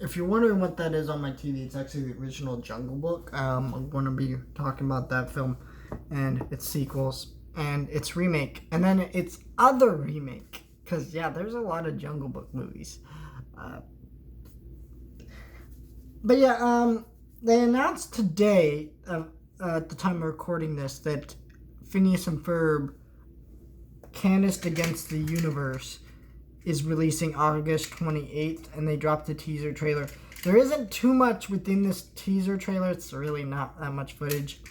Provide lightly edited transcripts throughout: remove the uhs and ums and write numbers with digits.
If you're wondering what that is on my TV, it's actually the original Jungle Book. I'm going to be talking about that film and its sequels and its remake, and then its other remake. Because, yeah, there's a lot of Jungle Book movies. Uh, but, yeah, they announced today, at the time of recording this, that Phineas and Ferb, Candace Against the Universe, is releasing August 28th, and they dropped a teaser trailer. There isn't too much within this teaser trailer. It's really not that much footage.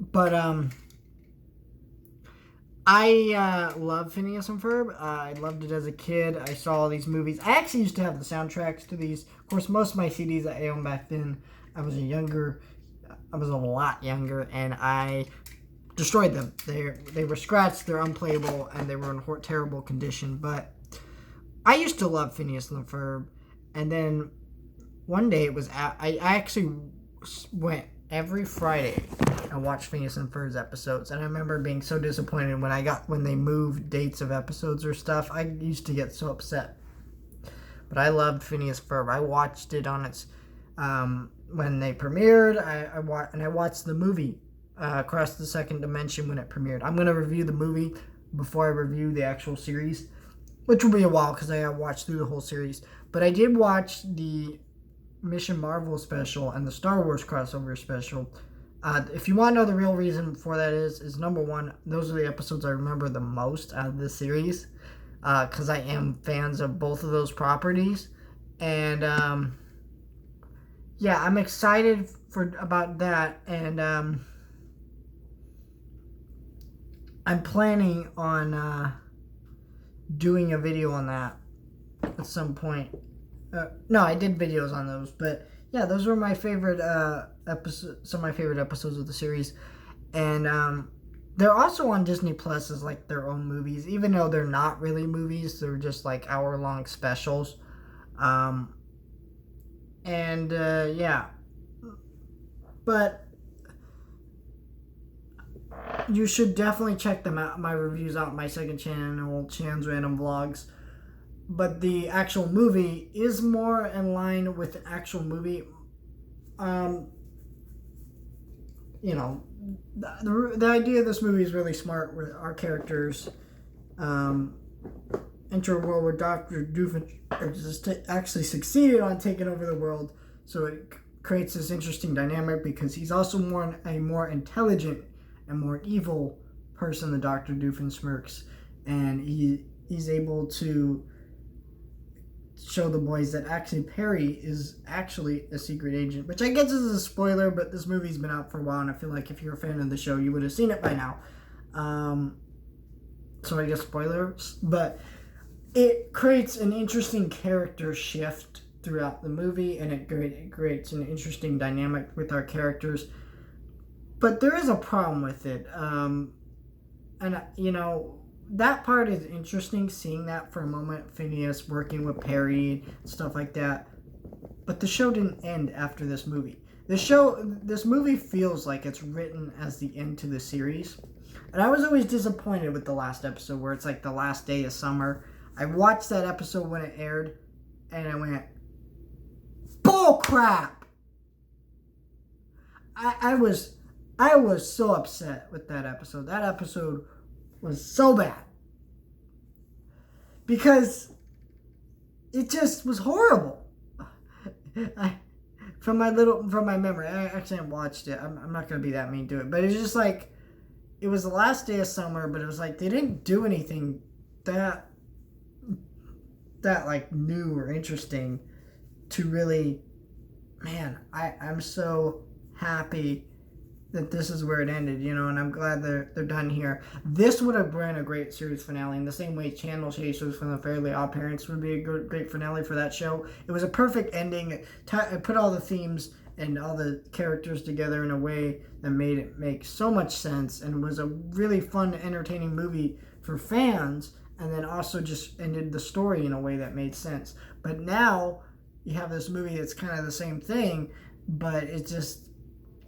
But, I love Phineas and Ferb. I loved it as a kid. I saw all these movies. I actually used to have the soundtracks to these. Of course, most of my CDs that I owned back then, I was a lot younger, and I destroyed them. They were scratched, they're unplayable, and they were in terrible condition. But I used to love Phineas and Ferb, and then one day I actually went every Friday and watched Phineas and Ferb's episodes, and I remember being so disappointed when they moved dates of episodes or stuff. I used to get so upset. But I loved Phineas and Ferb. I watched it on its when they premiered. I watched the movie. Across the Second Dimension when it premiered. I'm going to review the movie before I review the actual series, which will be a while because I got to watch through the whole series. But I did watch the Mission Marvel special and the Star Wars crossover special. If you want to know the real reason for that is number one, those are the episodes I remember the most out of this series because I am fans of both of those properties. And yeah, I'm excited about that. And I'm planning on doing a video on that at some point. No, I did videos on those, but yeah, those were my favorite episodes. Some of my favorite episodes of the series, and they're also on Disney Plus as like their own movies, even though they're not really movies. They're just like hour-long specials, yeah, but. You should definitely check them out. My reviews out on my second channel, Chan's Random Vlogs. But the actual movie is more in line with the actual movie. The idea of this movie is really smart. Where our characters enter a world where Dr. Doofenshmirtz actually succeeded on taking over the world. So it creates this interesting dynamic because he's also a more intelligent and more evil person than Dr. Doofenshmirtz, and he's able to show the boys that actually Perry is actually a secret agent, which I guess is a spoiler, but this movie's been out for a while, and I feel like if you're a fan of the show, you would have seen it by now. So I guess spoilers, but it creates an interesting character shift throughout the movie, and it creates an interesting dynamic with our characters. But there is a problem with it. That part is interesting, seeing that for a moment, Phineas working with Perry, stuff like that. But the show didn't end after this movie. This movie feels like it's written as the end to the series. And I was always disappointed with the last episode where it's like the last day of summer. I watched that episode when it aired, and I went, bull crap! I was so upset with that episode. That episode was so bad. Because it just was horrible. From my memory, I actually haven't watched it. I'm not going to be that mean to it. But it's just like, it was the last day of summer, but it was like they didn't do anything that like new or interesting to really, man, I'm so happy that this is where it ended, and I'm glad they're done here. This would have been a great series finale in the same way Channel Chasers from the Fairly Odd Parents would be a great finale for that show. It was a perfect ending. It put all the themes and all the characters together in a way that made it make so much sense, and was a really fun, entertaining movie for fans, and then also just ended the story in a way that made sense. But now you have this movie that's kind of the same thing, but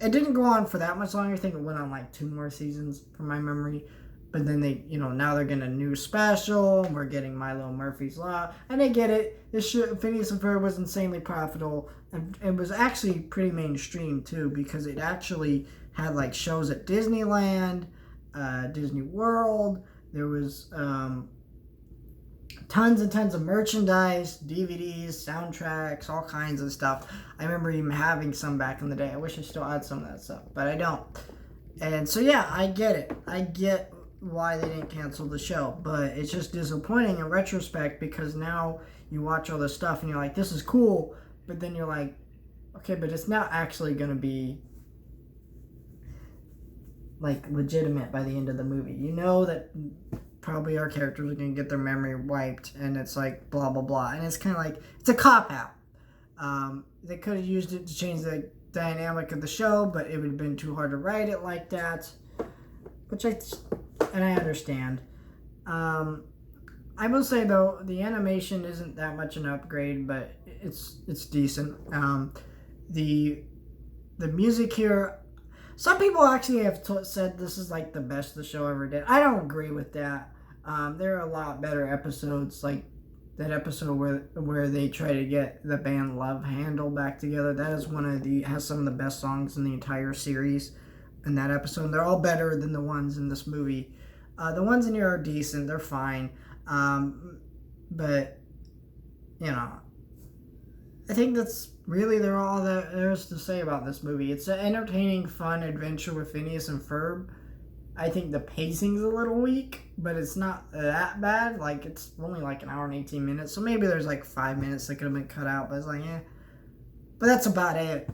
it didn't go on for that much longer. I think it went on like 2 more seasons from my memory. But then they, now they're getting a new special, and we're getting My Little Murphy's Law, and I get it. Phineas and Ferb was insanely profitable, and it was actually pretty mainstream too, because it actually had like shows at Disneyland, Disney World. There was tons and tons of merchandise, DVDs, soundtracks, all kinds of stuff. I remember even having some back in the day. I wish I still had some of that stuff, but I don't. And so yeah, I get it. I get why they didn't cancel the show, but it's just disappointing in retrospect, because now you watch all this stuff and you're like, this is cool, but then you're like, okay, but it's not actually going to be like legitimate by the end of the movie. You know that probably our characters are going to get their memory wiped, and it's like blah blah blah, and it's kind of like, it's a cop out. They could have used it to change the dynamic of the show, but it would have been too hard to write it like that, which I understand. I will say though, the animation isn't that much an upgrade, but it's decent. The music here, some people actually have said this is like the best the show ever did. I don't agree with that. There are a lot better episodes, like that episode where they try to get the band Love Handle back together. That is has some of the best songs in the entire series. In that episode, they're all better than the ones in this movie. The ones in here are decent, they're fine, but I think that's really all that there is to say about this movie. It's an entertaining, fun adventure with Phineas and Ferb. I think the pacing's a little weak, but it's not that bad. Like, it's only like an hour and 18 minutes, so maybe there's like 5 minutes that could have been cut out, but it's like, but that's about it.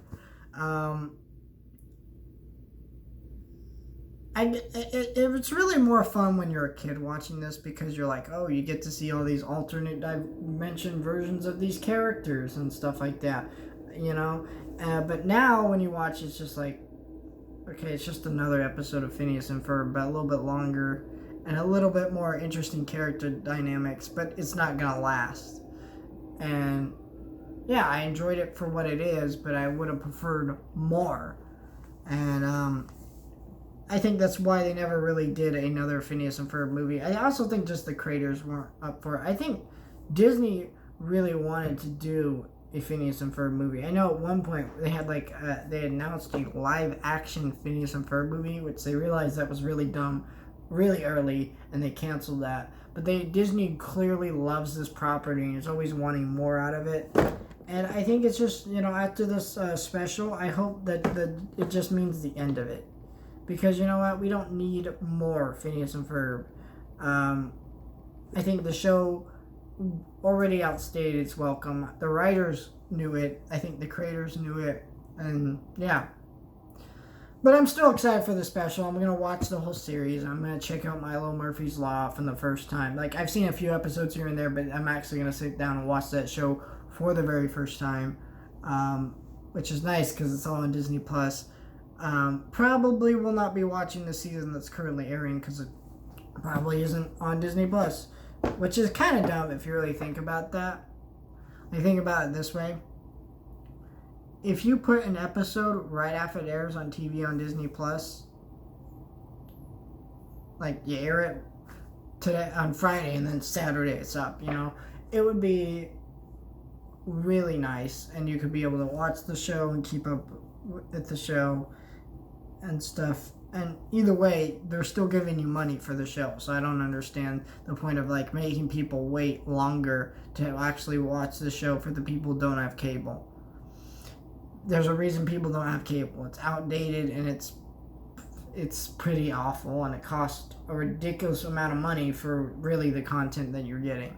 It's really more fun when you're a kid watching this, because you're like, oh, you get to see all these alternate dimension versions of these characters and stuff like that, but now when you watch, it's just like, okay, it's just another episode of Phineas and Ferb, but a little bit longer and a little bit more interesting character dynamics, but it's not gonna last. And yeah, I enjoyed it for what it is, but I would have preferred more. And I think that's why they never really did another Phineas and Ferb movie. I also think just the creators weren't up for it. I think Disney really wanted to do a Phineas and Ferb movie. I know at one point they had they announced a live action Phineas and Ferb movie, which they realized that was really dumb really early, and they canceled that. But Disney clearly loves this property and is always wanting more out of it. And I think it's just, after this special, I hope that it just means the end of it. Because you know what? We don't need more Phineas and Ferb. I think the show already outstayed its welcome. The writers knew it. I think the creators knew it. And yeah. But I'm still excited for the special. I'm going to watch the whole series. I'm going to check out My Little Murphy's Law from the first time. Like, I've seen a few episodes here and there, but I'm actually going to sit down and watch that show for the very first time. Which is nice because it's all on Disney+. Probably will not be watching the season that's currently airing because it probably isn't on Disney+. Which is kind of dumb if you really think about that. You think about it this way. If you put an episode right after it airs on TV on Disney+, like you air it today on Friday and then Saturday it's up, it would be really nice, and you could be able to watch the show and keep up with the show and stuff. And either way, they're still giving you money for the show, so I don't understand the point of making people wait longer to actually watch the show for the people who don't have cable. There's a reason people don't have cable. It's outdated and it's pretty awful, and it costs a ridiculous amount of money for really the content that you're getting.